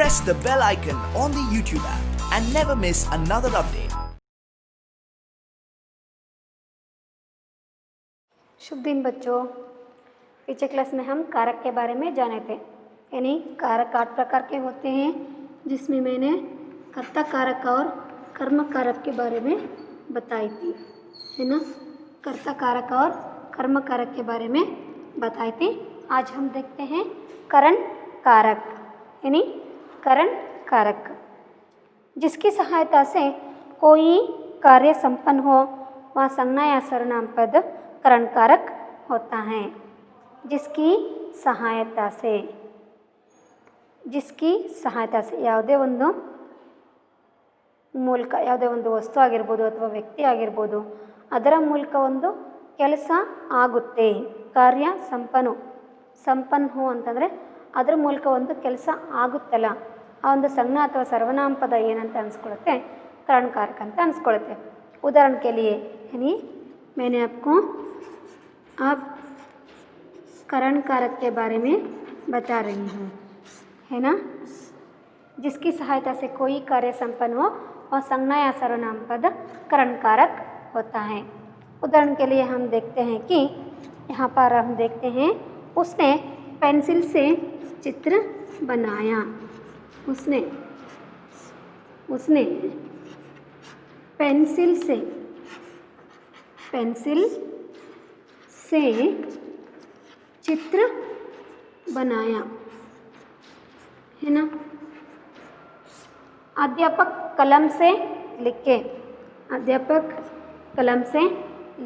press the bell icon on the YouTube app and never miss another update. शुभ दिन बच्चों। पीछे class में हम कारक के बारे में जाने थे, यानी कारक 8 प्रकार के होते हैं, जिसमें मैंने कर्ता कारक और कर्म कारक के बारे में बताई थी, है ना। कर्ता कारक और कर्म कारक के बारे में बताई थी। आज हम देखते हैं करण कारक, यानी करण कारक, जिसकी सहायता से कोई कार्य संपन्न हो वह संज्ञा या सर्वनाम पद करण कारक होता है। जिसकी सहायता से ಯಾವುದೇ ಒಂದು ಮೂಲಕ, ಯಾವುದೇ ಒಂದು ವಸ್ತು ಆಗಿರ್ಬೋದು ಅಥವಾ ವ್ಯಕ್ತಿ ಆಗಿರ್ಬೋದು, ಅದರ ಮೂಲಕ ಒಂದು ಕೆಲಸ ಆಗುತ್ತೆ, ಕಾರ್ಯ ಸಂಪನ್ನ ಹೋ ಅಂತಂದರೆ ಅದರ ಮೂಲಕ ಒಂದು ಕೆಲಸ ಆಗುತ್ತಲ್ಲ, ಆ ಒಂದು ಸಂಜ್ಞಾ ಅಥವಾ ಸರ್ವನಾಮ ಪದ ಏನಂತ ಅನಿಸ್ಕೊಳ್ಳುತ್ತೆ, करण कारक ಅಂತ ಅನಿಸ್ಕೊಳ್ಳುತ್ತೆ। उदाहरण के लिए यानी मैंने आपको अब करण कारक के बारे में बता रही हूँ, है ना। जिसकी सहायता से कोई कार्य संपन्न हो और संज्ञा या सर्वनाम पद करण कारक होता है। उदाहरण के लिए हम देखते हैं कि यहाँ पर हम देखते हैं उसने पेंसिल से चित्र बनाया। उसने पेंसिल से चित्र बनाया, है ना। अध्यापक कलम से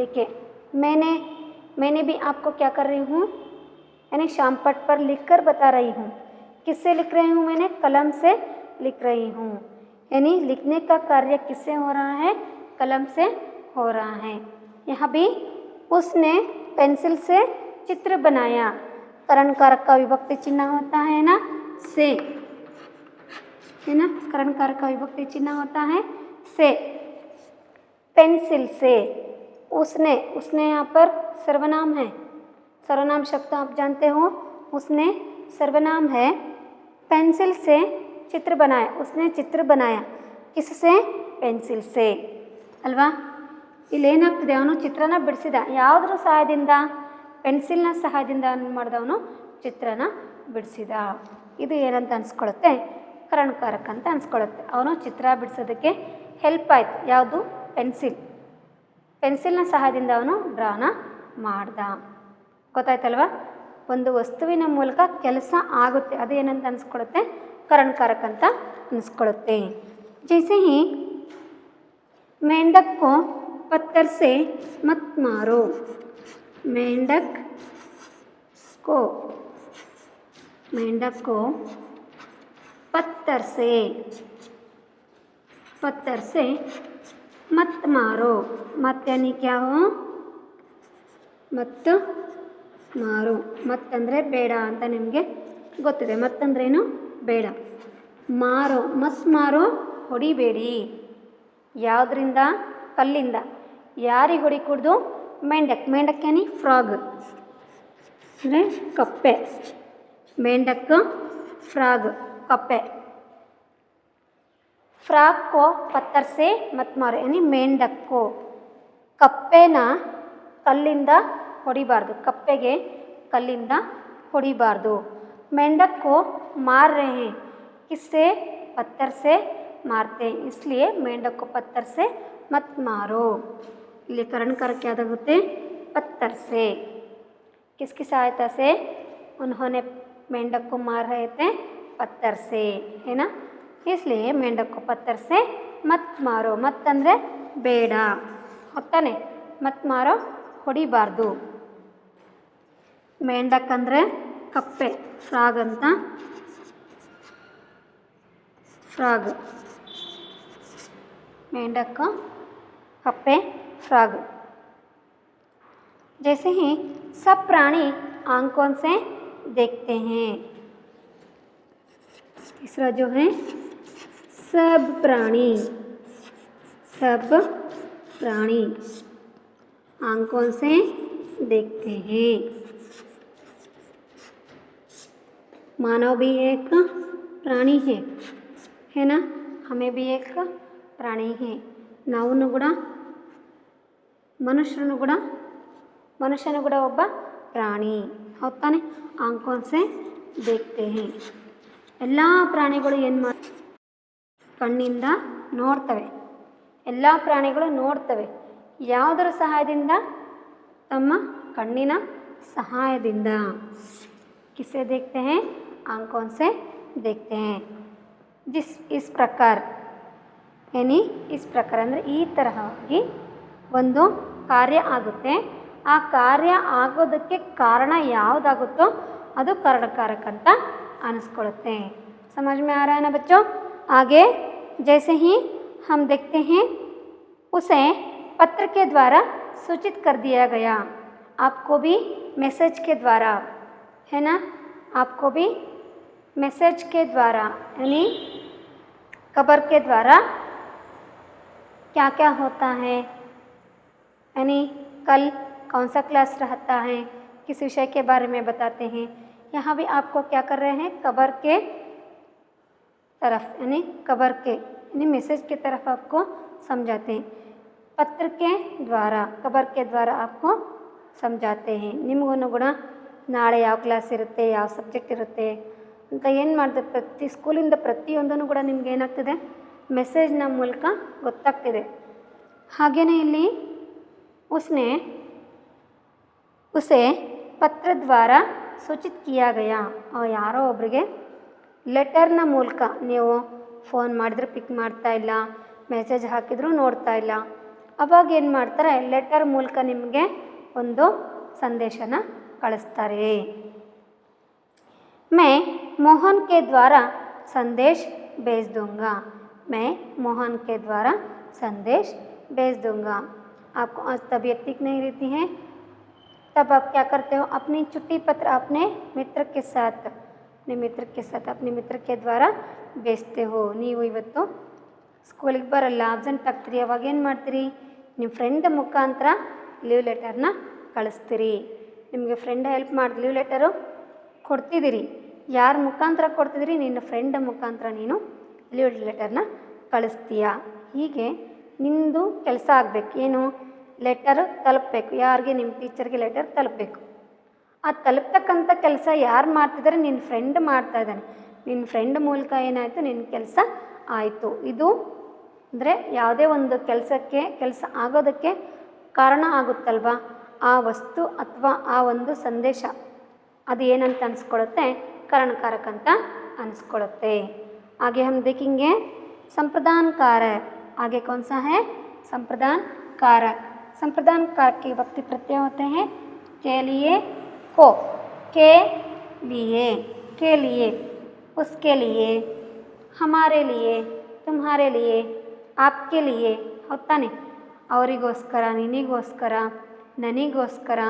लिखे। मैंने भी आपको क्या कर रही हूँ, यानी शामपट पर लिखकर बता रही हूँ। किससे लिख रही हूँ? मैंने कलम से लिख रही हूँ, यानी लिखने का कार्य किससे हो रहा है? कलम से हो रहा है। यहाँ भी उसने पेंसिल से चित्र बनाया, करण कारक का विभक्ति चिन्ह होता है ना से, है ना। करण कारक का विभक्ति चिन्ह होता है से। पेंसिल से उसने यहाँ पर सर्वनाम है, सर्वनाम शब्द आप जानते हो, उसने सर्वनाम है। पेंसिल से चित्र बनाया, उसने चित्र बनाया किससे? पेंसिल से ಅಲ್ವಾ। ಇಲ್ಲೇನಾಗ್ತದೆ, ಅವನು ಚಿತ್ರನ ಬಿಡಿಸಿದ ಯಾವುದ್ರ ಸಹಾಯದಿಂದ? ಪೆನ್ಸಿಲ್ನ ಸಹಾಯದಿಂದ ಮಾಡಿದವನು ಚಿತ್ರನ ಬಿಡಿಸಿದ। ಇದು ಏನಂತ ಅನಿಸ್ಕೊಳ್ಳುತ್ತೆ? ಕರಣಕಾರಕ ಅಂತ ಅನಿಸ್ಕೊಳ್ಳುತ್ತೆ। ಅವನು ಚಿತ್ರ ಬಿಡಿಸೋದಕ್ಕೆ ಹೆಲ್ಪ್ ಆಯಿತು, ಯಾವುದು? ಪೆನ್ಸಿಲ್ನ ಸಹಾಯದಿಂದ ಅವನು ಡ್ರಾನ ಮಾಡ್ದ। ಗೊತ್ತಾಯ್ತಲ್ವ? ಒಂದು ವಸ್ತುವಿನ ಮೂಲಕ ಕೆಲಸ ಆಗುತ್ತೆ, ಅದು ಏನಂತ ಅನಿಸ್ಕೊಳ್ಳುತ್ತೆ? करणकारक ಅಂತ ಅನಿಸ್ಕೊಳ್ಳುತ್ತೆ। जैसे ही मेंढक को पत्थर से मत मारो, मेंढक को पत्थर से मत मारो। मत यानी क्या हो? मत मारो। मत ಅಂದರೆ ಬೇಡ ಅಂತ ನಿಮಗೆ ಗೊತ್ತಿದೆ। ಮತ್ ಅಂದ್ರೇನು? ಬೇಡ। ಮಾರೋ, ಮತ್ ಮಾರೋ, ಹೊಡಿಬೇಡಿ। ಯಾವುದರಿಂದ? ಕಲ್ಲಿಂದ। ಯಾರಿಗೆ ಹೊಡಿಕೂಡ್ದು? ಮೇಂಡಕ್ ಯಾನಿ ಫ್ರಾಗ್ ಅಂದರೆ ಕಪ್ಪೆ। ಮೇಂಡಕ್ ಫ್ರಾಗ್ ಕಪ್ಪೆ। फ्राग को पत्थर से मत मारो यानी मेंढक को कप्पेನ ಕಲ್ಲಿಂದ ಹೊಡಿಬಾರ್ದು, ಕಪ್ಪೆಗೆ ಕಲ್ಲಿಂದ ಹೊಡಿಬಾರ್ದು। मेंढक को मार रहे हैं, किससे? पत्थर से मारते हैं, इसलिए मेंढक को पत्थर से मत मारो। ಇಲ್ಲಿ करण कारक ಯಾವ್ದಾಗುತ್ತೆ? पत्थर से। किसकी सहायता से उन्होंने मेंढक को मार रहे थे? पत्थर से, है ना। इसलिए मेंढक को पत्थर से मत मारो। मत ಅಂದರೆ ಬೇಡ, ಹೊತ್ತಾನೆ। ಮತ್ ಮಾರೋ, ಹೊಡಿಬಾರ್ದು। ಮೇಂಡಕ್ ಅಂದರೆ ಕಪ್ಪೆ, ಫ್ರಾಗ್ ಅಂತ, ಫ್ರಾಗ್। मेंढक कप्पे फ्रॉग। जैसे ही सब प्राणी आंखों से देखते हैं। तीसरा जो है सब प्राणी आंखों से देखते हैं। मानव भी एक ಪ್ರಾಣಿ है ना, हमें भी एक ಪ್ರಾಣಿ है. ನಾವು ಕೂಡ ಮನುಷ್ಯನು ಕೂಡ ಒಬ್ಬ ಪ್ರಾಣಿ, ಹೌದು ತಾನೆ. ಆಂಕೋನ್ ಸೆ ದೇಖ್ತೆ ಹೇ. ಎಲ್ಲ ಪ್ರಾಣಿಗಳು ಏನು ಕಣ್ಣಿಂದ ನೋಡ್ತವೆ. ಎಲ್ಲ ಪ್ರಾಣಿಗಳು ನೋಡ್ತವೆ. ಯಾವುದರ ಸಹಾಯದಿಂದ? ತಮ್ಮ ಕಣ್ಣಿನ ಸಹಾಯದಿಂದ. ಕಿಸೆ ದೇಖ್ತೆ ಹೇ? ಆಂಕೋನ್ ಸೆ ದೇಖ್ತೆ ಹೇ. ಇಸ್ ಪ್ರಕಾರ ಏನಿ ಇಸ್ ಪ್ರಕಾರ ಅಂದರೆ ಈ ತರಹವಾಗಿ ಒಂದು ಕಾರ್ಯ ಆಗುತ್ತೆ. ಆ ಕಾರ್ಯ ಆಗೋದಕ್ಕೆ ಕಾರಣ ಯಾವುದಾಗುತ್ತೋ ಅದು ಕಾರಣಕಾರಕ ಅಂತ ಅನಿಸ್ಕೊಳ್ಳುತ್ತೆ. समझ में आ रहा है ना बच्चों? आगे जैसे ही हम देखते हैं उसे पत्र के द्वारा सूचित कर दिया गया. आपको भी मैसेज के द्वारा, है ना, आपको भी मैसेज के द्वारा यानी खबर के द्वारा क्या क्या होता है, यानी कल कौन सा क्लास रहता है, किस विषय के बारे में बताते हैं. यहाँ भी आपको क्या कर रहे हैं? खबर के तरफ यानी खबर के यानी मैसेज की तरफ आपको समझाते हैं. पत्र के द्वारा, खबर के द्वारा आपको समझाते हैं. ನಿಮಗೂ ಕೂಡ ನಾಳೆ ಯಾವ ಕ್ಲಾಸ್ ಇರುತ್ತೆ, ಯಾವ ಸಬ್ಜೆಕ್ಟ್ ಇರುತ್ತೆ ಅಂತ ಏನು ಮಾಡಿದೆ, ಪ್ರತಿ ಸ್ಕೂಲಿಂದ ಪ್ರತಿಯೊಂದೂ ಕೂಡ ನಿಮ್ಗೆ ಏನಾಗ್ತಿದೆ, ಮೆಸೇಜ್ನ ಮೂಲಕ ಗೊತ್ತಾಗ್ತಿದೆ. ಹಾಗೆಯೇ ಇಲ್ಲಿ ಉಸೆ ಪತ್ರ ದ್ವಾರ ಸೂಚಿತ ಕಿಯಾ ಗಯಾ. ಯಾರೋ ಒಬ್ಬರಿಗೆ ಲೆಟರ್ನ ಮೂಲಕ, ನೀವು ಫೋನ್ ಮಾಡಿದ್ರೆ ಪಿಕ್ ಮಾಡ್ತಾ ಇಲ್ಲ, ಮೆಸೇಜ್ ಹಾಕಿದರೂ ನೋಡ್ತಾ ಇಲ್ಲ, ಅವಾಗ ಏನು ಮಾಡ್ತಾರೆ, ಲೆಟರ್ ಮೂಲಕ ನಿಮಗೆ ಒಂದು ಸಂದೇಶನ ಕಳಿಸ್ತಾರೆ. मैं मोहन के द्वारा संदेश भेज दूँगा. मैं मोहन के द्वारा संदेश भेज दूँगा. आपको आज तबीयत ठीक नहीं रहती है, तब आप क्या करते हो, अपनी चिट्ठी पत्र अपने मित्र के साथ अपने मित्र के द्वारा भेजते हो. ನೀವು ಇವತ್ತು ಸ್ಕೂಲಿಗೆ ಬರಲ್ಲ, ಅಬ್ಸೆಂಟ್ ಆಗ್ತೀರಿ, ಅವಾಗ ಏನು ಮಾಡ್ತೀರಿ, ನಿಮ್ಮ ಫ್ರೆಂಡ್ ಮುಖಾಂತರ ಲೀವ್ ಲೆಟರ್ನ ಕಳಿಸ್ತೀರಿ. ನಿಮಗೆ ಫ್ರೆಂಡ್ ಹೆಲ್ಪ್ ಮಾಡಿ ಲೀವ್ ಲೆಟರು ಕೊಡ್ತಿದ್ದೀರಿ. ಯಾರ ಮುಖಾಂತರ ಕೊಡ್ತಿದ್ದೀರಿ? ನಿನ್ನ ಫ್ರೆಂಡ್ ಮುಖಾಂತರ ನೀನು ಲೀವ್ ಲೆಟರ್ನ ಕಳಿಸ್ತೀಯ. ಹೀಗೆ ನಿಮ್ಮದು ಕೆಲಸ ಆಗಬೇಕು. ಏನು? ಲೆಟರ್ ತಲುಪಬೇಕು. ಯಾರಿಗೆ? ನಿಮ್ಮ ಟೀಚರ್ಗೆ ಲೆಟರ್ ತಲುಪಬೇಕು. ಆ ತಲುಪ್ತಕ್ಕಂಥ ಕೆಲಸ ಯಾರು ಮಾಡ್ತಿದ್ದಾರೆ? ನಿನ್ನ ಫ್ರೆಂಡ್ ಮಾಡ್ತಾ ಇದ್ದಾನೆ. ನಿನ್ನ ಫ್ರೆಂಡ್ ಮೂಲಕ ಏನಾಯಿತು, ನಿನ್ನ ಕೆಲಸ ಆಯಿತು. ಇದು ಅಂದರೆ ಯಾವುದೇ ಒಂದು ಕೆಲಸ ಆಗೋದಕ್ಕೆ ಕಾರಣ ಆಗುತ್ತಲ್ವ, ಆ ವಸ್ತು ಅಥವಾ ಆ ಒಂದು ಸಂದೇಶ ಅದು ಏನಂತ ಅನಿಸ್ಕೊಳ್ಳುತ್ತೆ, ಕಾರಣಕಾರಕ ಅಂತ ಅನಿಸ್ಕೊಳ್ಳುತ್ತೆ. आगे हम देखेंगे संप्रदान कारक. आगे कौन सा है? संप्रदान कारक. संप्रदान कारक के वक्ति प्रत्यय होते हैं के लिए, को, के लिए, उसके लिए, हमारे लिए, तुम्हारे लिए, आपके लिए, होता नहीं, ಅವರಿಗೋಸ್ಕರ, ನಿನಗೋಸ್ಕರ, ನನಗೋಸ್ಕರ,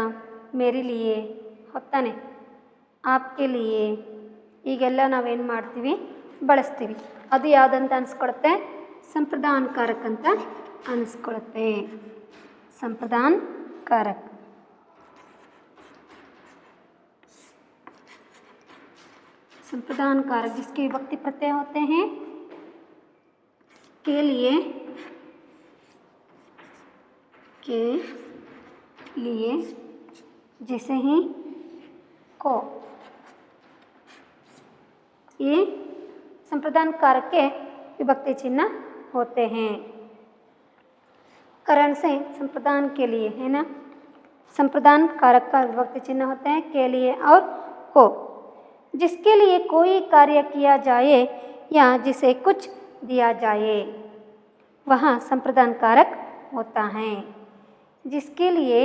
ಮೇರಿ ಲಿಯೇ, होता नहीं, आपके लिए, ಈಗೆಲ್ಲ ನಾವೇನು ಮಾಡ್ತೀವಿ, ಬಳಸ್ತೀವಿ. ಅದು ಯಾವುದಂತ ಅನಿಸ್ಕೊಳುತ್ತೆ? ಸಂಪ್ರದಾನ ಕಾರಕ ಅಂತ ಅನಿಸ್ಕೊಳುತ್ತೆ. संप्रदान कारक. संप्रदान कारक जिसके विभक्ति प्रत्यय होते हैं के लिए, जैसे ही को, ये संप्रदान कारक के विभक्ति चिन्ह होते हैं. करण से संप्रदान के लिए, है ना, संप्रदान कारक का विभक्ति चिन्ह होते हैं के लिए और को. जिसके लिए कोई कार्य किया जाए या जिसे कुछ दिया जाए वहाँ संप्रदान कारक होता है. जिसके लिए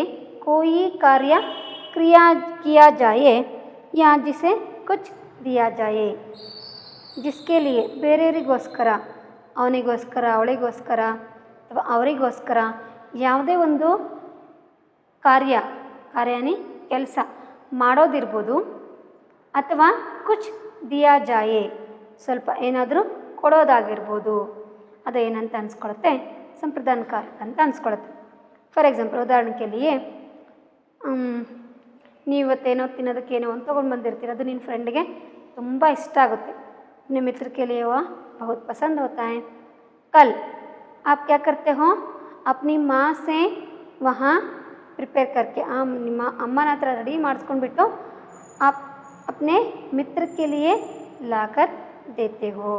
कोई कार्य किया जाए या जिसे कुछ दिया जाए. जिसके लिए ಬೇರೆಯವರಿಗೋಸ್ಕರ, ಅವನಿಗೋಸ್ಕರ, ಅವಳಿಗೋಸ್ಕರ ಅಥವಾ ಅವರಿಗೋಸ್ಕರ ಯಾವುದೇ ಒಂದು ಕಾರ್ಯನಿ ಕೆಲಸ ಮಾಡೋದಿರ್ಬೋದು, ಅಥವಾ ಕುಚ್ ದಿಯಾ ಜಾಯೆ ಸ್ವಲ್ಪ ಏನಾದರೂ ಕೊಡೋದಾಗಿರ್ಬೋದು, ಅದು ಏನಂತ ಅನಿಸ್ಕೊಳುತ್ತೆ? ಸಂಪ್ರದಾನ ಕಾರಕ ಅಂತ ಅನಿಸ್ಕೊಳುತ್ತೆ. ಫಾರ್ ಎಕ್ಸಾಂಪಲ್, ಉದಾಹರಣೆಗೆ ನೀವು ಇವತ್ತೇನೋ ತಿನ್ನೋದಕ್ಕೇನೋ ಒಂದು ತೊಗೊಂಡು ಬಂದಿರ್ತೀರ, ಅದು ನಿನ್ನ ಫ್ರೆಂಡ್ಗೆ ತುಂಬ ಇಷ್ಟ ಆಗುತ್ತೆ. अपने मित्र के लिए वह बहुत पसंद होता है। कल आप क्या करते हो, अपनी माँ से वहाँ प्रिपेयर करके ನಿಮ್ಮ ಅಮ್ಮನ ಹತ್ರ ರೆಡಿ ಮಾಡಿಸ್ಕೊಂಡ್ಬಿಟ್ಟು आप अपने मित्र के लिए लाकर देते हो,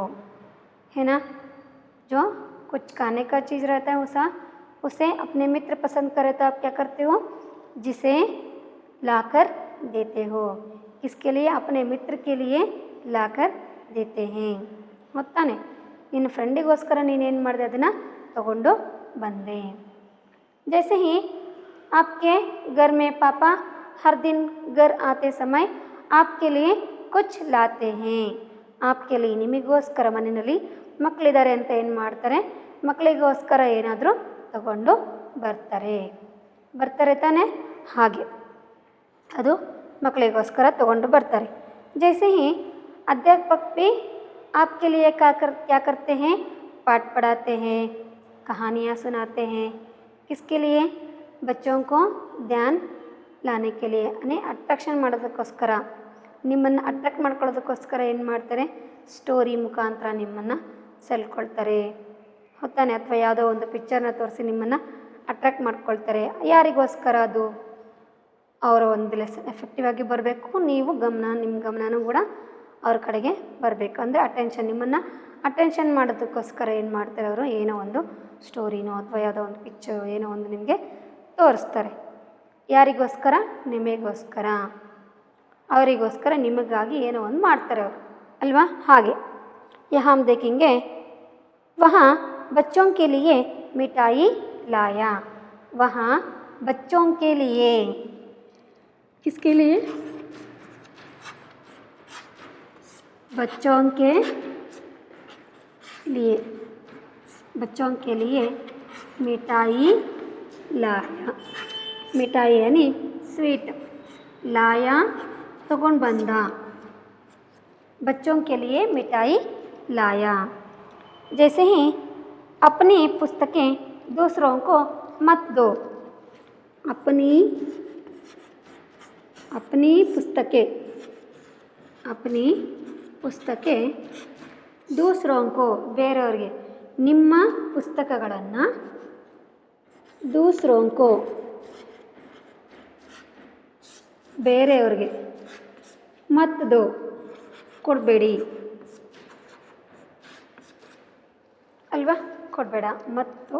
है ना। जो कुछ खाने का चीज़ रहता है उसे अपने मित्र पसंद करे तो आप क्या करते हो, जिसे लाकर देते हो। किसके लिए, अपने मित्र के लिए लाकर देते हैं ಗೊತ್ತಾನೆ। ನಿನ್ನ ಫ್ರೆಂಡಿಗೋಸ್ಕರ ನೀನೇನು ಮಾಡಿದೆ, ಅದನ್ನು ತಗೊಂಡು ಬಂದೆ। जैसे ही आपके घर में पापा हर दिन घर आते समय आपके लिए कुछ लाते हैं, आपके लिए ನಿಮಗೋಸ್ಕರ ಮನೆಯಲ್ಲಿ ಮಕ್ಕಳಿದ್ದಾರೆ ಅಂತ ಏನು ಮಾಡ್ತಾರೆ, ಮಕ್ಕಳಿಗೋಸ್ಕರ ಏನಾದರೂ ತಗೊಂಡು ಬರ್ತಾರೆ ತಾನೆ। ಹಾಗೆ ಅದು ಮಕ್ಕಳಿಗೋಸ್ಕರ ತಗೊಂಡು ಬರ್ತಾರೆ। जैसे ही अध्यापक भी आपके लिए क्या करते हैं, पाठ पढ़ाते हैं, कहानियाँ सुनाते हैं। किसके लिए, बच्चों को ध्यान लाने के लिए, यानी अट्रैक्शन ಮಾಡೋದಕ್ಕೋಸ್ಕರ, ನಿಮ್ಮನ್ನು ಅಟ್ರಾಕ್ಟ್ ಮಾಡ್ಕೊಳ್ಳೋದಕ್ಕೋಸ್ಕರ ಏನು ಮಾಡ್ತಾರೆ, ಸ್ಟೋರಿ ಮುಖಾಂತರ ನಿಮ್ಮನ್ನು ಸೆಳ್ಕೊಳ್ತಾರೆ ಹೊತ್ತಾನೆ। ಅಥವಾ ಯಾವುದೋ ಒಂದು ಪಿಕ್ಚರ್ನ ತೋರಿಸಿ ನಿಮ್ಮನ್ನು ಅಟ್ರಾಕ್ಟ್ ಮಾಡ್ಕೊಳ್ತಾರೆ। ಯಾರಿಗೋಸ್ಕರ, ಅದು ಅವರ ಒಂದು ಲೆಸನ್ ಎಫೆಕ್ಟಿವ್ ಆಗಿ ಬರಬೇಕು, ನಿಮ್ಮ ಗಮನನೂ ಕೂಡ ಅವ್ರ ಕಡೆಗೆ ಬರಬೇಕು, ಅಂದರೆ ನಿಮ್ಮನ್ನು ಅಟೆನ್ಷನ್ ಮಾಡೋದಕ್ಕೋಸ್ಕರ ಏನು ಮಾಡ್ತಾರೆ ಅವರು, ಏನೋ ಒಂದು ಸ್ಟೋರಿನೋ ಅಥವಾ ಯಾವುದೋ ಒಂದು ಪಿಕ್ಚರ್ ಏನೋ ಒಂದು ನಿಮಗೆ ತೋರಿಸ್ತಾರೆ। ಯಾರಿಗೋಸ್ಕರ, ನಿಮಗೋಸ್ಕರ, ಅವರಿಗೋಸ್ಕರ, ನಿಮಗಾಗಿ ಏನೋ ಒಂದು ಮಾಡ್ತಾರೆ ಅವರು ಅಲ್ವಾ। ಹಾಗೆ यहाँ हम देखेंगे, वहाँ बच्चों के लिए मिठाई लाया, वहाँ बच्चों के लिए, किसके लिए, बच्चों के लिए, बच्चों के लिए मिठाई लाया, मिठाई यानी स्वीट, लाया तಗೊಂಡು ಬಂದ, बच्चों के लिए मिठाई लाया। जैसे ही अपनी पुस्तकें दूसरों को मत दो, अपनी पुस्तकें दूसरों को, ಬೇರೆಯವರಿಗೆ, ನಿಮ್ಮ ಪುಸ್ತಕಗಳನ್ನು दूसरों को, ಬೇರೆಯವರಿಗೆ, ಮತ್ ದೋ, ಕೊಡಬೇಡಿ ಅಲ್ವಾ, ಕೊಡಬೇಡ, ಮತ್ತು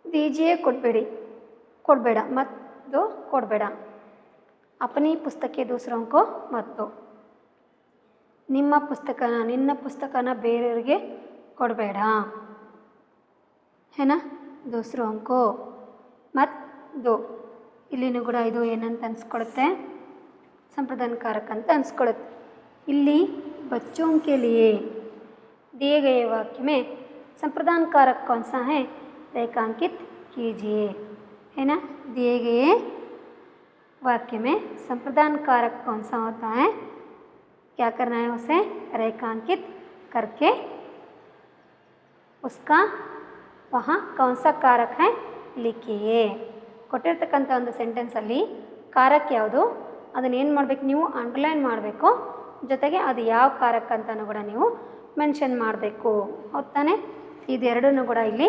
ದೀಜಿಯೇ, ಕೊಡಬೇಡ, ಮತ್ತು ಕೊಡಬೇಡ, अपनी पुस्तकें दूसरों को मत दो, ನಿಮ್ಮ ಪುಸ್ತಕನ, ನಿನ್ನ ಪುಸ್ತಕನ ಬೇರೆಯವರಿಗೆ ಕೊಡಬೇಡ, है ना। दूसरों को मत दो, ಇಲ್ಲಿನೂ ಕೂಡ ಇದು ಏನಂತ ಅನಿಸ್ಕೊಳ್ಳುತ್ತೆ, संप्रदानकारक ಅಂತ ಅನಿಸ್ಕೊಳ್ಳುತ್ತೆ। ಇಲ್ಲಿ बच्चों के लिए दिए गए वाक्य में संप्रदानकारक कौन सा है, रेखांकित कीजिए, है ना। दिए गए वाक्य में संप्रदानकारक कौन सा होता है, क्या करना है, उसे रेखांकित करके उसका वहाँ कौन सा कारक है लिखिए। ಕೊಟ್ಟಿರ್ತಕ್ಕಂಥ ಒಂದು ಸೆಂಟೆನ್ಸಲ್ಲಿ ಕಾರಕ ಯಾವುದು ಅದನ್ನು ಏನು ಮಾಡಬೇಕು, ನೀವು ಅಂಡರ್ಲೈನ್ ಮಾಡಬೇಕು, ಜೊತೆಗೆ ಅದು ಯಾವ ಕಾರಕ ಅಂತಲೂ ಕೂಡ ನೀವು ಮೆನ್ಷನ್ ಮಾಡಬೇಕು, ಹೌದಾನೆ। ಇದೆರಡೂ ಕೂಡ ಇಲ್ಲಿ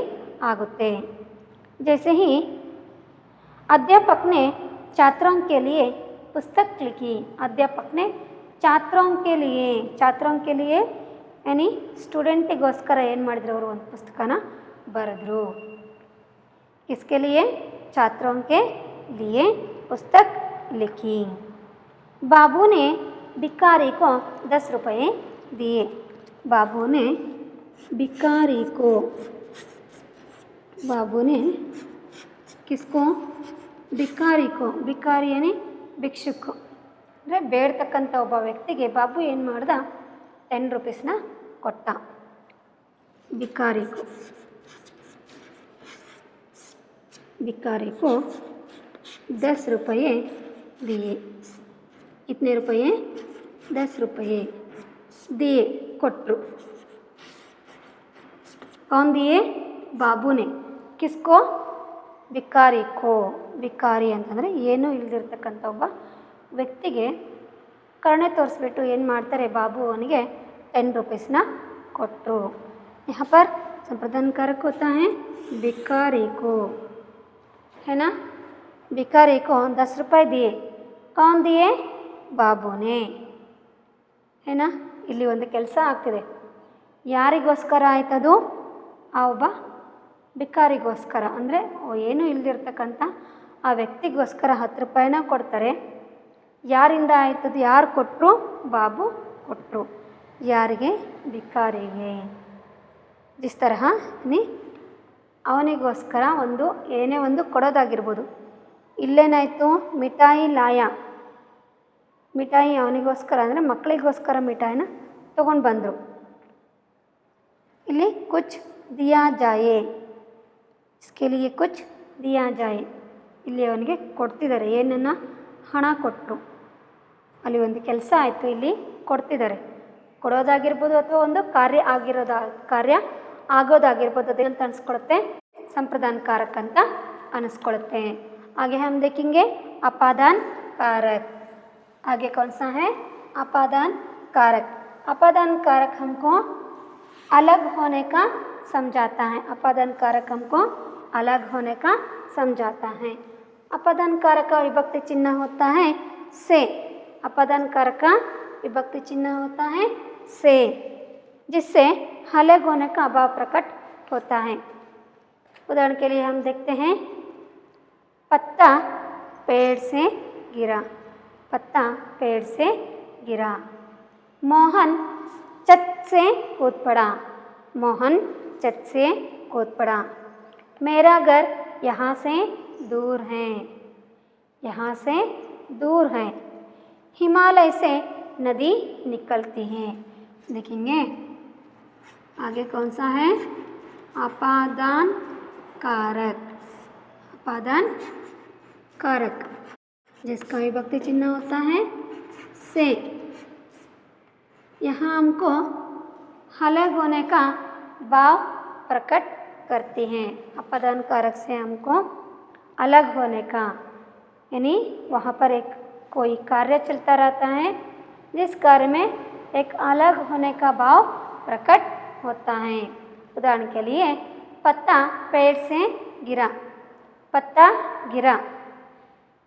ಆಗುತ್ತೆ। जैसे ही अध्यापक ने छात्रों के लिए पुस्तक लिखी, अध्यापक ने छात्रों के लिए यानी ಸ್ಟೂಡೆಂಟಿಗೋಸ್ಕರ ಏನು ಮಾಡಿದ್ರು, ಅವರು ಒಂದು ಪುಸ್ತಕನ ಬರೆದ್ರು। किसके लिए, छात्रों के लिए पुस्तक लिखी। बाबू ने भिखारी को 10 रुपये दिए, बाबू ने किसको, ಭಿಕಾರಿ को, ಭಿಕಾರಿ यानी ಭಿಕ್ಷುಕ, ಅಂದರೆ ಬೇಡ್ತಕ್ಕಂಥ ಒಬ್ಬ ವ್ಯಕ್ತಿಗೆ ಬಾಬು ಏನು ಮಾಡ್ದ, 10 ರೂಪೀಸ್ನ ಕೊಟ್ಟ। ಭಿಕಾರಿ को 10 रुपये दिए, कितने रुपये, 10 रुपये दिए, ಕೊಟ್ಟರು। कौन दिए, बाबू ने, किसको, ಭಿಕಾರಿ को, ಭಿಕಾರಿ ಅಂತಂದರೆ ಏನೂ ಇಲ್ದಿರ್ತಕ್ಕಂಥ ಒಬ್ಬ ವ್ಯಕ್ತಿಗೆ ಕರುಣೆ ತೋರಿಸ್ಬಿಟ್ಟು ಏನು ಮಾಡ್ತಾರೆ, ಬಾಬು ಅವನಿಗೆ ₹10 ना कोट्रू। यहाँ पर संप्रदान कारक होता है भिखारी को, है ना। भिखारी को ₹10 दिए, कौन दिए? बाबू ने, है ना। ಇಲ್ಲಿ ಒಂದು ಕೆಲಸ ಆಗ್ತಿದೆ, ಯಾರಿಗೋಸ್ಕರ ಆಯ್ತದು? ಆ ಒಬ್ಬ ಭಿಕಾರಿಗೋಸ್ಕರ, ಅಂದರೆ ಏನೂ ಇಲ್ದಿರ್ತಕ್ಕಂಥ ಆ ವ್ಯಕ್ತಿಗೋಸ್ಕರ ₹10 ಕೊಡ್ತಾರೆ. ಯಾರಿಂದ ಆಯ್ತದು? ಯಾರು ಕೊಟ್ಟರು? ಬಾಬು ಕೊಟ್ಟರು. ಯಾರಿಗೆ? ಭಿಕಾರಿಗೆ. ಜಿಸ್ ತರಹ ಅವನಿಗೋಸ್ಕರ ಒಂದು ಏನೇ ಒಂದು ಕೊಡೋದಾಗಿರ್ಬೋದು. ಇಲ್ಲೇನಾಯಿತು? ಮಿಠಾಯಿ ಲಾಯ, ಮಿಠಾಯಿ ಅವನಿಗೋಸ್ಕರ ಅಂದರೆ ಮಕ್ಕಳಿಗೋಸ್ಕರ ಮಿಠಾಯಿನ ತೊಗೊಂಡು ಬಂದರು. ಇಲ್ಲಿ ಕುಚ್ ದಿಯಾ ಜಾಯೆ, ಇಸ್ಕೆ ಲಿಯೆ ಕುಚ್ ದಿಯಾ ಜಾಯೆ, ಇಲ್ಲಿ ಅವನಿಗೆ ಕೊಡ್ತಿದ್ದಾರೆ. ಏನನ್ನು? ಹಣ ಕೊಟ್ಟರು. ಅಲ್ಲಿ ಒಂದು ಕೆಲಸ ಆಯಿತು, ಇಲ್ಲಿ ಕೊಡ್ತಿದ್ದಾರೆ. ಕೊಡೋದಾಗಿರ್ಬೋದು ಅಥವಾ ಒಂದು ಕಾರ್ಯ ಆಗೋದಾಗಿರ್ಬೋದು. ಅದೇನಂತ ಅನಿಸ್ಕೊಳುತ್ತೆ? ಸಂಪ್ರದಾನ कारक ಅಂತ ಅನಿಸ್ಕೊಳುತ್ತೆ. आगे हम देखेंगे अपादान कारक। आगे कौन सा है? अपादान कारक। अपादान कारक हमको अलग होने का समझाता है। अपादान कारक हमको अलग होने का समझाता है। अपादान कारक का विभक्ति चिन्ह होता है से। अपादान कारक का विभक्ति चिन्ह होता है से, जिससे अलग होने का अभाव प्रकट होता है। उदाहरण के लिए हम देखते हैं, पत्ता पेड़ से गिरा, पत्ता पेड़ से गिरा। मोहन छत से कूद पड़ा, मोहन छत से कूद पड़ा। मेरा घर यहाँ से दूर है, यहाँ से दूर है। हिमालय से नदी निकलती है। देखेंगे आगे कौन सा है? अपादान कारक। अपादान कारक जिसका विभक्ति चिन्ह होता है से। यहाँ हमको अलग होने का भाव प्रकट करती हैं। अपादान कारक से हमको अलग होने का, यानी वहाँ पर एक कोई कार्य चलता रहता है, जिस कार्य में एक अलग होने का भाव प्रकट होता है। उदाहरण के लिए, पत्ता पेड़ से गिरा, पत्ता गिरा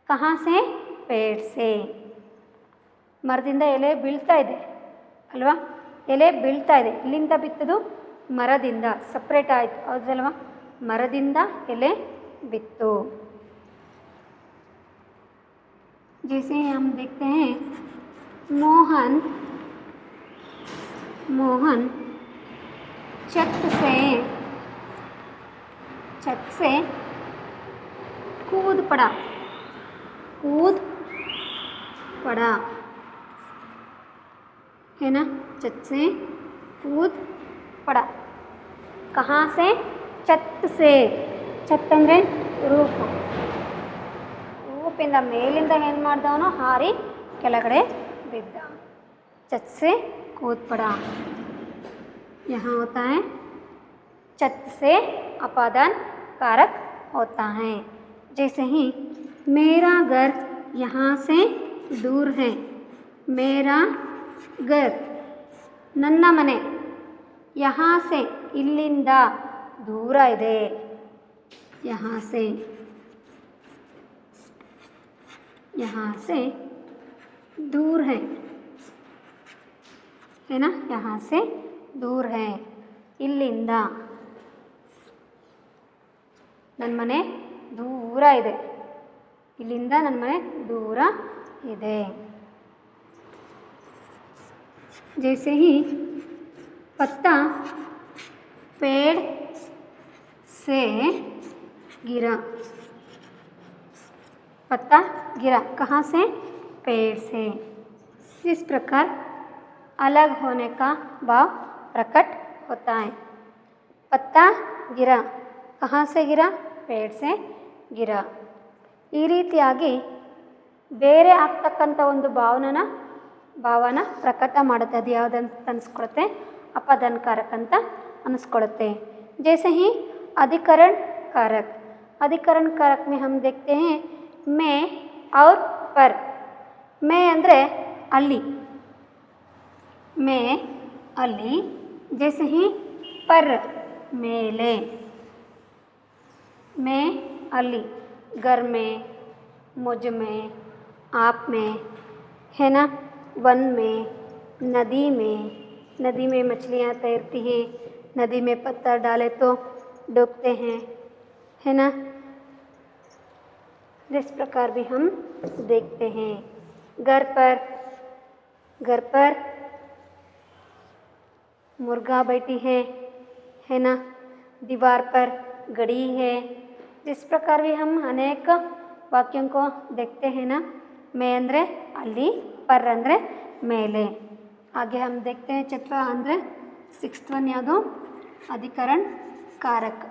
कहाँ से? पेड़ से। ಮರದಿಂದ ಎಲೆ ಬೀಳ್ತಾ ಇದೆ ಅಲ್ವಾ? ಎಲೆ ಬೀಳ್ತಾ ಇದೆ, ಇಲ್ಲಿಂದ ಬಿತ್ತದು ಮರದಿಂದ, ಸಪ್ರೇಟ್ ಆಯಿತು, ಹೌದಲ್ವಾ? ಮರದಿಂದ ಎಲೆ ಬಿತ್ತು. जैसे हम देखते हैं, मोहन छत से कूद पड़ा, कूद पड़ा, है ना। छत से कूद पड़ा, कहाँ से? छत से। छत ಅಂದರೆ ರೂಫ್, ರೂಪಿಂದ ಮೇಲಿಂದ ಏನು ಮಾಡಿದವನು? ಹಾರಿ ಕೆಳಗಡೆ ಬಿದ್ದ. छत से कूद पड़ा। यहाँ होता है छत से अपादान कारक होता है। जैसे ही मेरा घर यहाँ से दूर है, मेरा घर ನನ್ನ ಮನೆ यहाँ से ಇಲ್ಲಿಂದ ದೂರ ಇದೆ, यहाँ से दूर है ना, यहाँ से दूर है, ಇಲ್ಲಿಂದ ನನ್ನ ಮನೆ ದೂರ ಇದೆ, ಇಲ್ಲಿಂದ ನನ್ನ ಮನೆ ದೂರ ಇದೆ. जैसे ही पत्ता पेड़ से गिरा, पत्ता गिरा कहाँ से? पेड़ से। इस प्रकार अलग होने का भाव प्रकट होता है। पत्ता गिरा कहाँ से गिरा? पेड़ से गिरा. ಈ ರೀತಿಯಾಗಿ ಬೇರೆ ಆಗ್ತಕ್ಕಂಥ ಒಂದು ಭಾವನ ಪ್ರಕಟ ಮಾಡುತ್ತೆ. ಅದು ಯಾವುದಂತ ಅನಿಸ್ಕೊಳುತ್ತೆ? ಅಪಾದಾನ कारक ಅಂತ ಅನಿಸ್ಕೊಳುತ್ತೆ. जैसे ही अधिकरण कारक, अधिकरण कारक में हम देखते हैं मैं और पर. मैं ಅಂದರೆ ಅಲ್ಲಿ, मैं ಅಲ್ಲಿ जैसे ही पर मेले मैं अली घर में मुझ में आप में है ना वन में नदी में मछलियाँ तैरती हैं नदी में पत्थर डाले तो डूबते हैं है ना इस प्रकार भी हम देखते हैं घर पर मुर्गा बैठी है ना दीवार पर घड़ी है जिस प्रकार भी हम अनेक वाक्यों को देखते हैं ना मैं अंद्रे अली पर अंद्रे मेले आगे हम देखते हैं चतुर्थ अंद्रे सिक्स्थ वन यादो अधिकरण कारक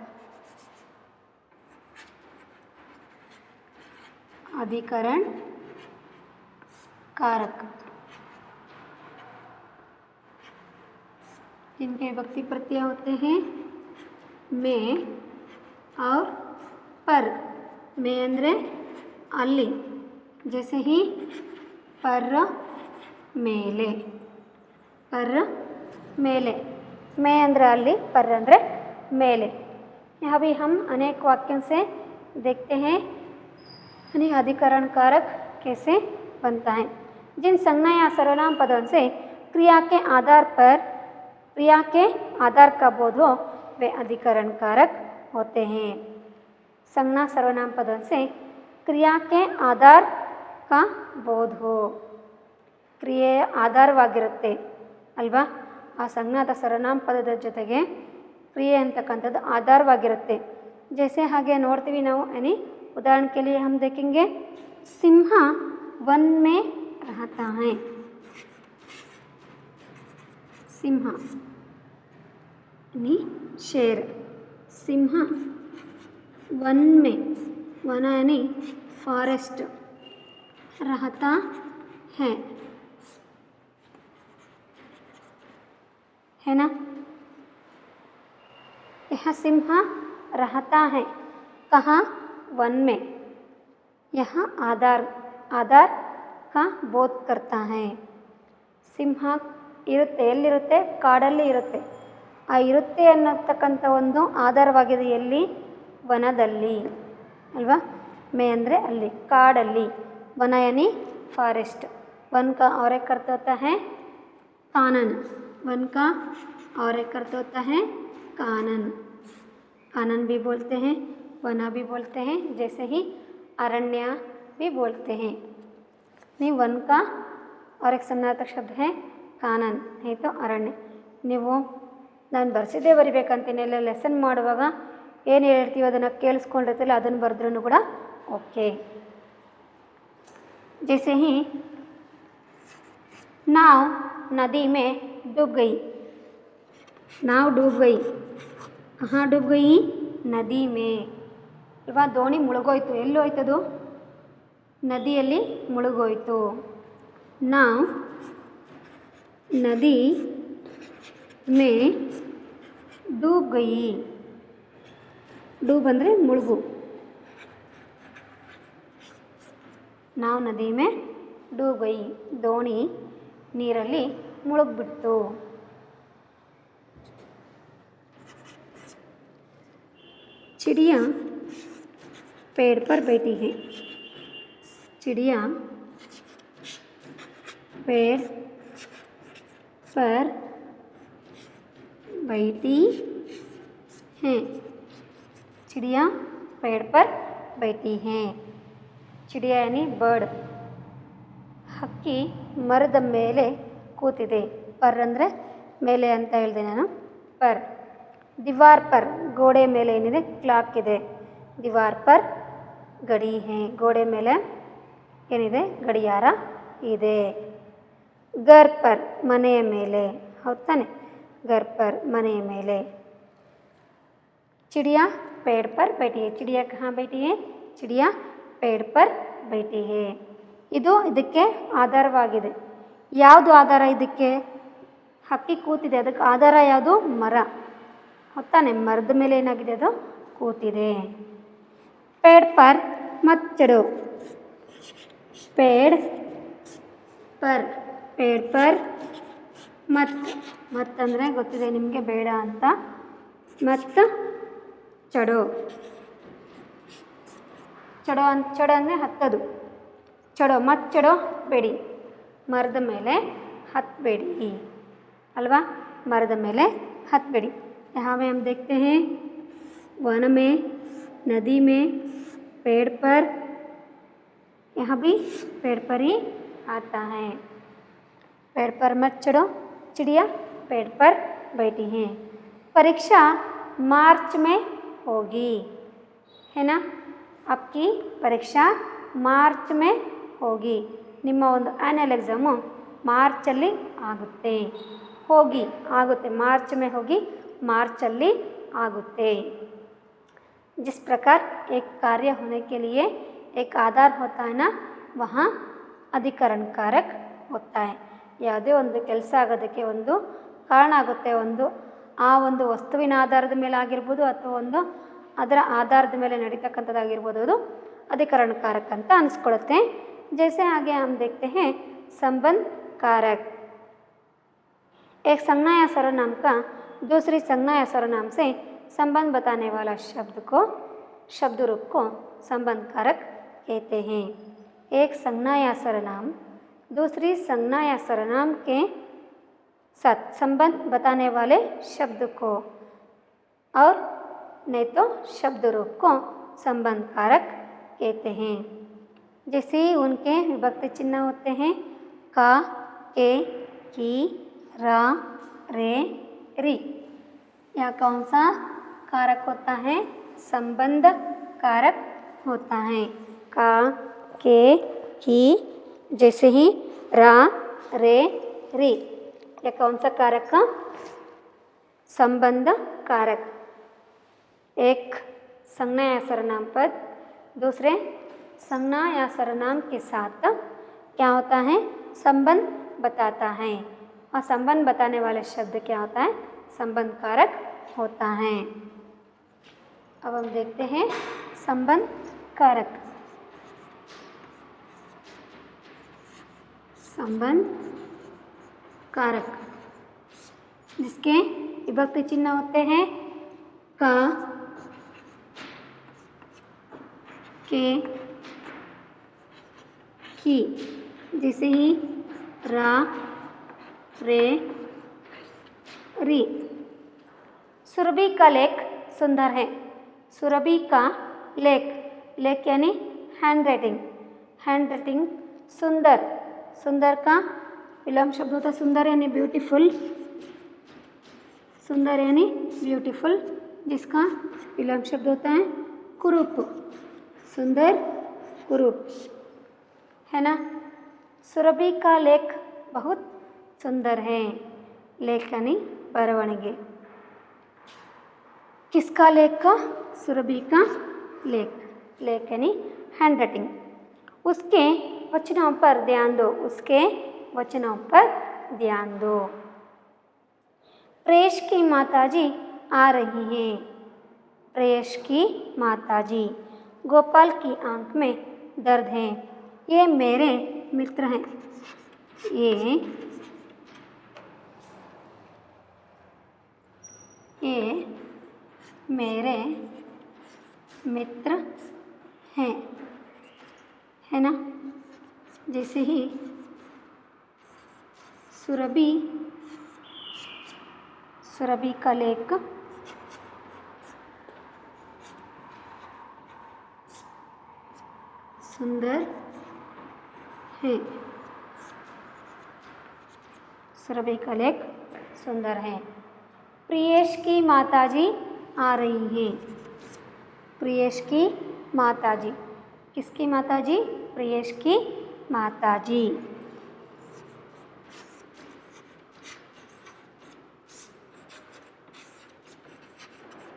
अधिकरण कारक जिनके विभक्ति प्रत्यय होते हैं मैं और पर मैं अंद्रे अली जैसे ही पर मेले मैं अंद्रे अली पर अंद्रे मेले यहाँ भी हम अनेक वाक्यों से देखते हैं यानी अधिकरण कारक कैसे बनता है जिन संज्ञा या सर्वनाम पदों से क्रिया के आधार का बोध हो वे अधिकरण कारक होते हैं संज्ञा सर्वनाम पदों से क्रिया के आधार का बोध हो ಕ್ರಿಯೆ ಆಧಾರವಾಗಿರುತ್ತೆ ಅಲ್ವಾ ಆ ಸಂಜ್ಞಾದ ಸರ್ವನಾಮ ಪದದ ಜೊತೆಗೆ ಕ್ರಿಯೆ ಅಂತಕ್ಕಂಥದ್ದು ಆಧಾರವಾಗಿರುತ್ತೆ जैसे ಹಾಗೆ ನೋಡ್ತೀವಿ ನಾವು यानी उदाहरण के लिए हम देखेंगे सिंह वन में रहता है सिंह यानी शेर सिंह वन में वन यानी फॉरेस्ट रहता है ना यह सिंह रहता है कहाँ वन में यहाँ आधार का बोध करता है ಸಿಂಹ ಇರುತ್ತೆ ಎಲ್ಲಿರುತ್ತೆ ಕಾಡಲ್ಲಿ ಇರುತ್ತೆ ಆ ಇರುತ್ತೆ ಅನ್ನತಕ್ಕಂಥ ಒಂದು ಆಧಾರವಾಗಿದೆ ಎಲ್ಲಿ ವನದಲ್ಲಿ ಅಲ್ವಾ ಮೇ ಅಂದರೆ ಅಲ್ಲಿ ಕಾಡಲ್ಲಿ वन यानी फॉरेस्ट वन का और एक अर्थ होता है कानन वन का और एक अर्थ होता है कानन भी बोलते हैं वना भी बोलते हैं जैसे ही अरण्य भी बोलते हैं नहीं वन का और एक समानार्थक शब्द है कानन नहीं तो अरण्य ನೀವು ನಾನು ಬರ್ಸಿದ್ದೇ ಬರಿಬೇಕಂತೀನಿ ಎಲ್ಲ ಲೆಸನ್ ಮಾಡುವಾಗ ಏನು ಹೇಳ್ತೀವಿ ಅದನ್ನು ಕೇಳಿಸ್ಕೊಂಡಿರ್ತಿಲ್ಲ ಅದನ್ನು ಬರೆದ್ರೂ ಕೂಡ ಓಕೆ जैसे ही नाव नदी में डूब गई नाव डूब गई कहाँ डूब गई नदी में अल्वा ದೋಣಿ ಮುಳುಗೋಯ್ತು ಎಲ್ಲಿ ಹೋಯ್ತದು ನದಿಯಲ್ಲಿ ಮುಳುಗೋಯ್ತು नाव नदी में डूब गई डूब ಅಂದರೆ ಮುಳುಗು नाव नदी में डूब गई ದೋಣಿ ನೀರಲ್ಲಿ ಮುಳುಗ್ಬಿಡ್ತು चिड़िया पेड़ पर बैठी है चिड़िया पेड़ पर बैठी हैं चिड़िया पेड़ पर बैठी हैं ಚಿಡಿಯಾ ಯಾನಿ ಬರ್ಡ್ ಹಕ್ಕಿ ಮರದ ಮೇಲೆ ಕೂತಿದೆ ಪರ್ ಅಂದರೆ ಮೇಲೆ ಅಂತ ಹೇಳಿದೆ ನಾನು ಪರ್ ದೀವಾರ್ ಪರ್ ಗೋಡೆ ಮೇಲೆ ಏನಿದೆ ಕ್ಲಾಕ್ ಇದೆ ದೀವಾರ್ ಪರ್ ಗಡಿ ಹೇ ಗೋಡೆ ಮೇಲೆ ಏನಿದೆ ಗಡಿಯಾರ ಇದೆ ಗರ್ ಪರ್ ಮನೆಯ ಮೇಲೆ ಹೌದು ತಾನೆ ಗರ್ ಪರ್ ಮನೆಯ ಮೇಲೆ चिड़िया पेड़ पर बैठी है चिड़िया कहाँ बैठी है चिड़िया पेड़ पर बैठी है ಇದು ಇದಕ್ಕೆ ಆಧಾರವಾಗಿದೆ ಯಾವುದು ಆಧಾರ ಇದಕ್ಕೆ ಹಕ್ಕಿ ಕೂತಿದೆ ಅದಕ್ಕೆ ಆಧಾರ ಯಾವುದು ಮರ ಹೊತ್ತಾನೆ ಮರದ ಮೇಲೆ ಏನಾಗಿದೆ ಅದು ಕೂತಿದೆ पेड़ पर मत चढ़ो पेड़ पर ಮತ್ ಅಂದರೆ ಗೊತ್ತಿದೆ ನಿಮಗೆ ಬೇಡ ಅಂತ. ಮತ್ ಚಡೋ ಅಂದರೆ ಹತ್ತದು. ಮತ್ ಚಡೋ ಹತ್ತಬೇಡಿ, ಮರದ ಮೇಲೆ ಹತ್ತಬೇಡಿ अल्वा, मर्द मेले हथबेड़ी। यहाँ में हम देखते हैं वन में, नदी में, पेड़ पर, यहाँ भी पेड़ पर ही आता है। पेड़ पर मत चढ़ो, चिड़िया पेड़ पर बैठी हैं। परीक्षा मार्च में होगी, है ना, आपकी परीक्षा मार्च में होगी। ನಿಮ್ಮ ಒಂದು ಆ್ಯನ್ಯಲ್ ಎಕ್ಸಾಮು ಮಾರ್ಚಲ್ಲಿ ಆಗುತ್ತೆ. होगी आगुते, मार्च में होगी, मार्चಲ್ಲಿ आगुते। जिस प्रकार एक कार्य होने के लिए एक आधार होता है ना, वहाँ अधिकरण कारक होता है। ಯಾವುದೇ ಒಂದು ಕೆಲಸ ಆಗೋದಕ್ಕೆ ಒಂದು ಕಾರಣ ಆಗುತ್ತೆ, ಆ ಒಂದು ವಸ್ತುವಿನ ಆಧಾರದ ಮೇಲೆ ಆಗಿರ್ಬೋದು ಅಥವಾ ಒಂದು ಅದರ ಆಧಾರದ ಮೇಲೆ ನಡೀತಕ್ಕಂಥದ್ದಾಗಿರ್ಬೋದು, ಅದು अधिकरण कारक ಅಂತ ಅನಿಸ್ಕೊಳ್ಳುತ್ತೆ। जैसे आगे हम देखते हैं संबंध कारक। एक संज्ञा या सर्वनाम का दूसरी संज्ञा या सर्वनाम से संबंध बताने वाला शब्द रूप को संबंध कारक कहते हैं। एक संज्ञा या सर्वनाम दूसरी संज्ञा या सर्वनाम के साथ संबंध बताने वाले शब्द को और नहीं तो शब्द रूप को संबंध कारक कहते हैं। जैसे उनके विभक्ति चिन्ह होते हैं का, के, की, रा, रे, री। यह कौन सा कारक होता है? संबंध कारक होता है। का, के, की, जैसे ही रा, रे, री, यह कौन सा कारक? संबंध कारक। एक संज्ञा या सर्वनाम पद दूसरे संज्ञा या सर्वनाम के साथ क्या होता है? संबंध बताता है, और संबंध बताने वाले शब्द क्या होता है? संबंध कारक होता है। अब हम देखते हैं संबंध कारक। संबंध कारक जिसके विभक्ति चिन्ह होते हैं का, के, की, जैसे ही रा, रे, री। सुरभि का लेख सुंदर है। सुरभि का लेख यानी हैंडराइटिंग सुंदर। सुंदर का विलोम शब्द होता है सुंदर यानी ब्यूटीफुल। सुंदर यानी ब्यूटीफुल, जिसका विलोम शब्द होता है कुरूप। सुंदर कुरूप, है ना। सुरभि का लेख बहुत सुंदर है। लेख यानी बरवणिगे। किसका लेख का? सुरभि का लेख यानी हैंडराइटिंग। उसके वचनों पर ध्यान दो, उसके वचनों पर ध्यान दो। प्रेयश की माताजी आ रही हैं। प्रेयश की माताजी। गोपाल की आंख में दर्द है। ये मेरे मित्र हैं। ये मेरे मित्र हैं, है ना। जैसे ही सुरभि का लेख सुंदर है। सुरभि का लेख सुंदर है। प्रियेश की माताजी आ रही हैं। प्रियेश की माताजी। किसकी माताजी? प्रियेश की माताजी।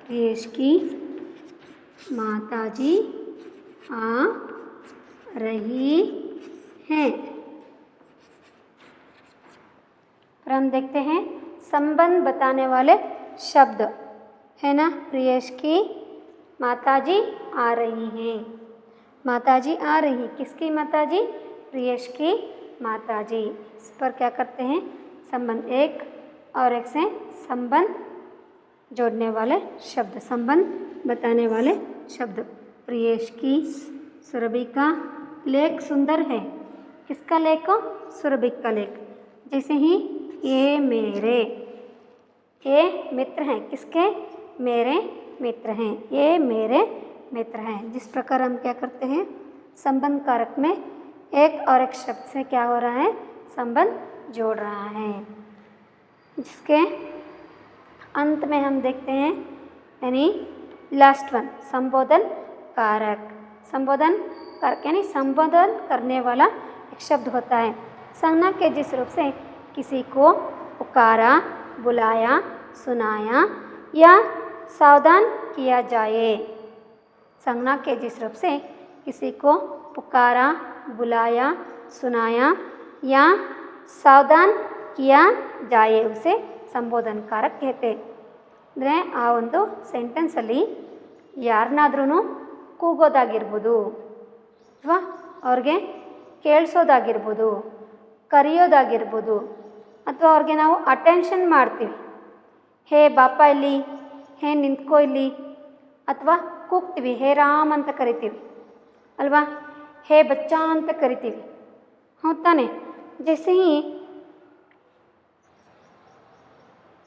प्रियेश की माताजी आ रही हैं। फिर हम देखते हैं संबंध बताने वाले शब्द, है ना। प्रियेश की माताजी आ रही हैं। माताजी आ रही, किसकी माताजी? प्रियेश की माताजी। इस पर क्या करते हैं? संबंध, एक और एक से संबंध जोड़ने वाले शब्द, संबंध बताने वाले शब्द। प्रियेश की, सुरभि का लेख सुंदर है। किसका लेख? सुरभि का लेख। जैसे ही ये मेरे, ये मित्र हैं। किसके? मेरे मित्र हैं। ये मेरे मित्र हैं। जिस प्रकार हम क्या करते हैं, संबंध कारक में एक और एक शब्द से क्या हो रहा है, संबंध जोड़ रहा है। जिसके अंत में हम देखते हैं यानी लास्ट वन, संबोधन कारक। संबोधन कारक यानी संबोधन करने वाला एक शब्द होता है। संज्ञा के जिस रूप से किसी को पुकारा, बुलाया, सुनाया या सावधान किया जाए। संज्ञा के जिस रूप से किसी को पुकारा, बुलाया, सुनाया या सावधान किया जाए उसे ಸಂಬೋಧನ ಕಾರಕ कहते। ಅಂದರೆ ಆ ಒಂದು ಸೆಂಟೆನ್ಸಲ್ಲಿ ಯಾರನ್ನಾದ್ರೂ ಕೂಗೋದಾಗಿರ್ಬೋದು ಅಥವಾ ಅವ್ರಿಗೆ ಕೇಳಿಸೋದಾಗಿರ್ಬೋದು, ಕರೆಯೋದಾಗಿರ್ಬೋದು, ಅಥವಾ ಅವ್ರಿಗೆ ನಾವು ಅಟೆನ್ಷನ್ ಮಾಡ್ತೀವಿ, ಹೇ ಬಾಪ ಇಲ್ಲಿ, ಹೇ ನಿಂತ್ಕೋ ಇಲ್ಲಿ, ಅಥವಾ ಕೂಗ್ತೀವಿ, ಹೇ ರಾಮ್ ಅಂತ ಕರಿತೀವಿ ಅಲ್ವಾ, ಹೇ ಬಚ್ಚಾ ಅಂತ ಕರಿತೀವಿ, ಹೌದು ತಾನೆ? ಜೈಸೆ ಹಿ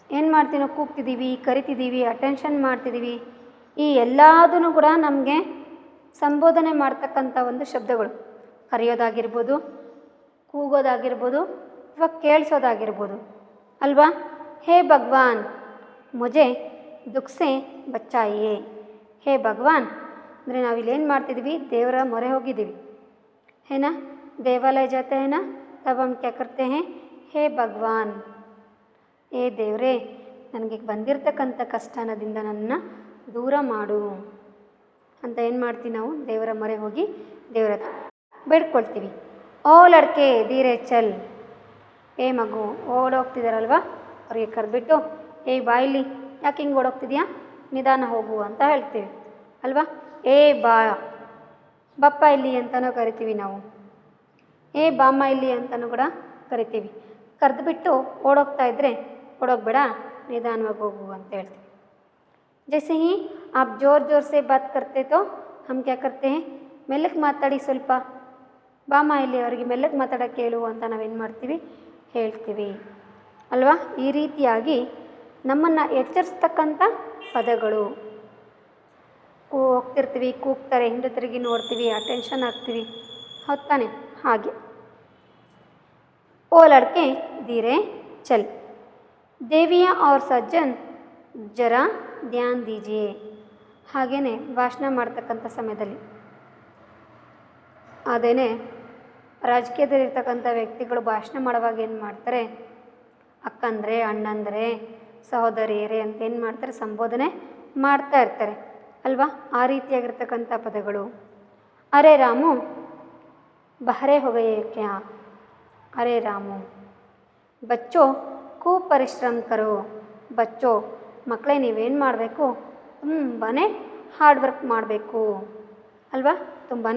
ಏನು ಮಾಡ್ತೀವಿ ನಾವು, ಕೂಗ್ತಿದ್ದೀವಿ, ಕರಿತಿದ್ದೀವಿ, ಅಟೆನ್ಷನ್ ಮಾಡ್ತಿದ್ದೀವಿ, ಈ ಎಲ್ಲದೂ ಕೂಡ ನಮಗೆ ಸಂಬೋಧನೆ ಮಾಡ್ತಕ್ಕಂಥ ಒಂದು ಶಬ್ದಗಳು. ಕರೆಯೋದಾಗಿರ್ಬೋದು, ಕೂಗೋದಾಗಿರ್ಬೋದು ಅಥವಾ ಕೇಳಿಸೋದಾಗಿರ್ಬೋದು ಅಲ್ವಾ. ಹೇ ಭಗವಾನ್ ಮುಜೆ ದುಃಖ ಸೆ ಬಚಾಯಿಯೇ. ಹೇ ಭಗವಾನ್ ಅಂದರೆ ನಾವಿಲ್ಲೇನು ಮಾಡ್ತಿದ್ದೀವಿ, ದೇವರ ಮೊರೆ ಹೋಗಿದ್ದೀವಿ, है ना, देवालय जाते हैं ना, तब हम क्या करते हैं, हे भगवान, ಏ ದೇವರೇ ನನಗೆ ಬಂದಿರತಕ್ಕಂಥ ಕಷ್ಟದಿಂದ ನನ್ನ ದೂರ ಮಾಡು ಅಂತ ಏನು ಮಾಡ್ತೀವಿ ನಾವು, ದೇವರ ಮೊರೆ ಹೋಗಿ ದೇವರ ಹತ್ರ ಬೇಡ್ಕೊಳ್ತೀವಿ. ಓ ಲಡ್ಕೆ ಧೀರೆ ಚಲ್, ಏ ಮಗು ಓಡೋಗ್ತಿದಾರಲ್ವ ಅವ್ರಿಗೆ ಕರೆದ್ಬಿಟ್ಟು, ಏ ಬಾಯಿಲಿ ಯಾಕೆ ಹಿಂಗೆ ಓಡೋಗ್ತಿದ್ಯಾ, ನಿಧಾನ ಹೋಗು ಅಂತ ಹೇಳ್ತೀವಿ ಅಲ್ವಾ. ಏ ಬಪ್ಪ ಇಲ್ಲಿ ಅಂತಲೂ ಕರಿತೀವಿ ನಾವು, ಏ ಬಾಮ್ಮ ಇಲ್ಲಿ ಅಂತಲೂ ಕೂಡ ಕರಿತೀವಿ. ಕರೆದ್ಬಿಟ್ಟು ಓಡೋಗ್ತಾ ಇದ್ದರೆ ಓಡೋಗ್ಬೇಡ, ನಿಧಾನವಾಗಿ ಹೋಗು ಅಂತ ಹೇಳ್ತೀವಿ. जैसे ही आप ज़ोर ज़ोर से बात करते तो हम क्या करते हैं, ಮೆಲ್ಲಕ್ಕೆ ಮಾತಾಡಿ ಸ್ವಲ್ಪ, ಬಾಮ್ಮ ಇಲ್ಲಿ ಅವರಿಗೆ ಮೆಲ್ಲಕ್ಕೆ ಮಾತಾಡೋಕ್ಕೆ ಹೇಳು ಅಂತ ನಾವೇನು ಮಾಡ್ತೀವಿ, ಹೇಳ್ತೀವಿ ಅಲ್ವಾ. ಈ ರೀತಿಯಾಗಿ ನಮ್ಮನ್ನು ಎಚ್ಚರಿಸ್ತಕ್ಕಂಥ ಪದಗಳು. ಹೋಗ್ತಿರ್ತೀವಿ, ಕೂಗ್ತಾರೆ, ಹಿಂದೆ ತಿರುಗಿ ನೋಡ್ತೀವಿ, ಅಟೆನ್ಷನ್ ಆಗ್ತೀವಿ, ಹೌದು ತಾನೆ? ಹಾಗೆ ಓ ಲಡ್ಕೆ ಧೀರೆ ಚಲ್, ದೇವಿಯಾ और सज्जन ಜರಾ ಧ್ಯಾನ್ ದೀಜಿಯೇ. ಹಾಗೆಯೇ ಭಾಷಣ ಮಾಡ್ತಕ್ಕಂಥ ಸಮಯದಲ್ಲಿ ಅದೇನೇ ರಾಜಕೀಯದಲ್ಲಿರ್ತಕ್ಕಂಥ ವ್ಯಕ್ತಿಗಳು ಭಾಷಣ ಮಾಡುವಾಗ ಏನು ಮಾಡ್ತಾರೆ, ಅಕ್ಕಂದರೆ, ಅಣ್ಣಂದರೆ, ಸಹೋದರಿಯರೇ ಅಂತ ಏನು ಮಾಡ್ತಾರೆ, ಸಂಬೋಧನೆ ಮಾಡ್ತಾ ಇರ್ತಾರೆ ಅಲ್ವಾ. ಆ ರೀತಿಯಾಗಿರ್ತಕ್ಕಂಥ ಪದಗಳು. ಅರೆ ರಾಮು ಬಹರೆ ಹೋಗಯೇ ಕ್ಯಾ, ಅರೆ ರಾಮು ಬಚ್ಚೋ खूब ಪರಿಶ್ರಮ ಕರೋ, ಬಚ್ಚೋ ಮಕ್ಕಳೇ ನೀವೇನು ಮಾಡಬೇಕು, ತುಂಬಾ ಹಾರ್ಡ್ ವರ್ಕ್ ಮಾಡಬೇಕು ಅಲ್ವಾ, ತುಂಬಾ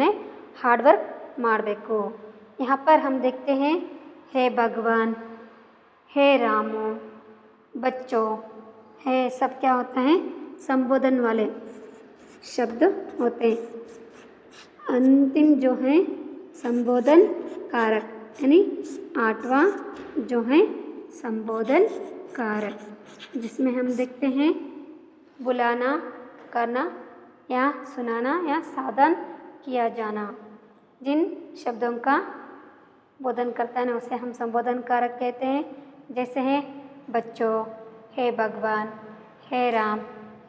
हार्ड वर्क ಮಾಡಬೇಕು. यहाँ पर हम देखते हैं हे भगवान, हे रामो, बच्चों, है सब क्या होता है, संबोधन वाले शब्द होते हैं. अंतिम जो है संबोधन कारक यानी 8वां जो है संबोधन कारक, जिसमें हम देखते हैं बुलाना, करना या सुनाना या सावधान किया जाना. जिन शब्दों का बोधन करता है ना उसे हम संबोधन कारक कहते हैं. जैसे हैं बच्चों, हे भगवान, हे राम,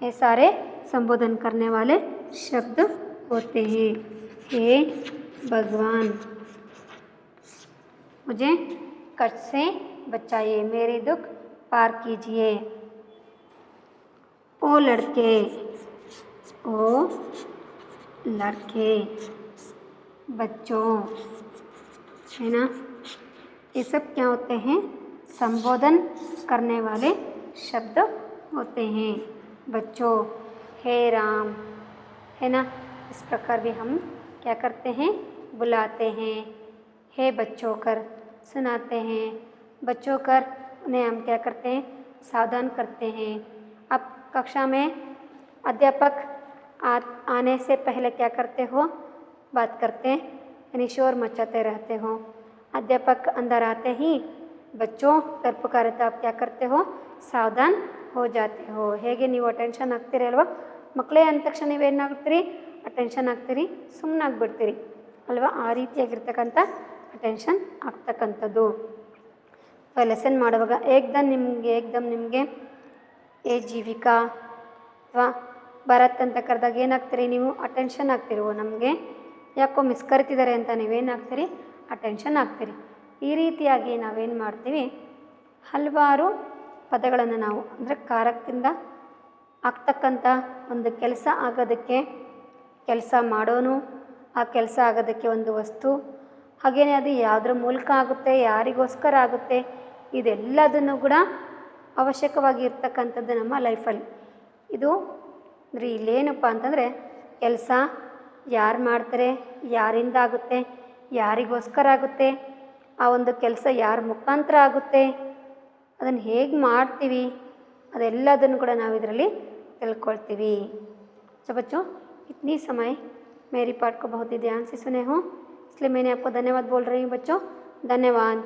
ये सारे संबोधन करने वाले शब्द होते हैं. हे भगवान मुझे कष्ट से बचाइए, मेरे दुख पार कीजिए. ओ लड़के, ओ लड़के, बच्चों, है ना, ये सब क्या होते हैं, संबोधन करने वाले शब्द होते हैं. बच्चों, हे राम, है ना, इस प्रकार भी हम क्या करते हैं, बुलाते हैं. हे बच्चों कर सुनाते हैं, बच्चों कर उन्हें हम क्या करते हैं, सावधान करते हैं। अब कक्षा में अध्यापक आने से पहले क्या करते हो, बात करते हैं, यानी शोर मचाते रहते हो। अध्यापक अंदर आते ही बच्चों घर पुकारे तो आप क्या करते हो, ಸಾವಧಾನ ಹೋ ಜಾತೆ ಹೋ. ಹೇಗೆ ನೀವು ಅಟೆನ್ಷನ್ ಆಗ್ತೀರಿ ಅಲ್ವಾ, ಮಕ್ಕಳೇ ಅಂದ ತಕ್ಷಣ ನೀವೇನಾಗ್ತೀರಿ, ಅಟೆನ್ಷನ್ ಆಗ್ತೀರಿ, ಸುಮ್ಮನಾಗ್ಬಿಡ್ತೀರಿ ಅಲ್ವಾ. ಆ ರೀತಿಯಾಗಿರ್ತಕ್ಕಂಥ ಅಟೆನ್ಷನ್ ಆಗ್ತಕ್ಕಂಥದ್ದು. ಲೆಸನ್ ಮಾಡುವಾಗ ಏಕ್ದಮ್ ನಿಮಗೆ ಏ ಜೀವಿಕಾ ಅಥವಾ ಭರತ್ ಅಂತ ಕರೆದಾಗ ಏನಾಗ್ತೀರಿ, ನೀವು ಅಟೆನ್ಷನ್ ಆಗ್ತೀರಿ. ನಮಗೆ ಯಾಕೋ ಮಿಸ್ ಕರಿತಿದ್ದಾರೆ ಅಂತ ನೀವೇನಾಗ್ತೀರಿ, ಅಟೆನ್ಷನ್ ಆಗ್ತೀರಿ. ಈ ರೀತಿಯಾಗಿ ನಾವೇನು ಮಾಡ್ತೀವಿ, ಹಲವಾರು ಪದಗಳನ್ನು ನಾವು ಅಂದರೆ ಕಾರಕದಿಂದ ಆಗ್ತಕ್ಕಂಥ ಒಂದು ಕೆಲಸ ಆಗೋದಕ್ಕೆ, ಕೆಲಸ ಮಾಡೋನು, ಆ ಕೆಲಸ ಆಗೋದಕ್ಕೆ ಒಂದು ವಸ್ತು, ಹಾಗೆಯೇ ಅದು ಯಾವುದ್ರ ಮೂಲಕ ಆಗುತ್ತೆ, ಯಾರಿಗೋಸ್ಕರ ಆಗುತ್ತೆ, ಇದೆಲ್ಲದನ್ನು ಕೂಡ ಅವಶ್ಯಕವಾಗಿ ಇರ್ತಕ್ಕಂಥದ್ದು ನಮ್ಮ ಲೈಫಲ್ಲಿ. ಇದು ಅಂದರೆ ಇಲ್ಲೇನಪ್ಪ ಅಂತಂದರೆ ಕೆಲಸ ಯಾರು ಮಾಡ್ತಾರೆ, ಯಾರಿಂದ ಆಗುತ್ತೆ, ಯಾರಿಗೋಸ್ಕರ ಆಗುತ್ತೆ, ಆ ಒಂದು ಕೆಲಸ ಯಾರ ಮುಖಾಂತರ ಆಗುತ್ತೆ, ಅದನ್ನು ಹೇಗೆ ಮಾಡ್ತೀವಿ, ಅದೆಲ್ಲದನ್ನು ಕೂಡ ನಾವು ಇದರಲ್ಲಿ ತಿಳ್ಕೊಳ್ತೀವಿ. तो बच्चों इतनी समय मेरी पाठ को बहुत ही ध्यान से सुने हो, इसलिए मैंने आपको धन्यवाद बोल रही हूँ बच्चों. धन्यवाद.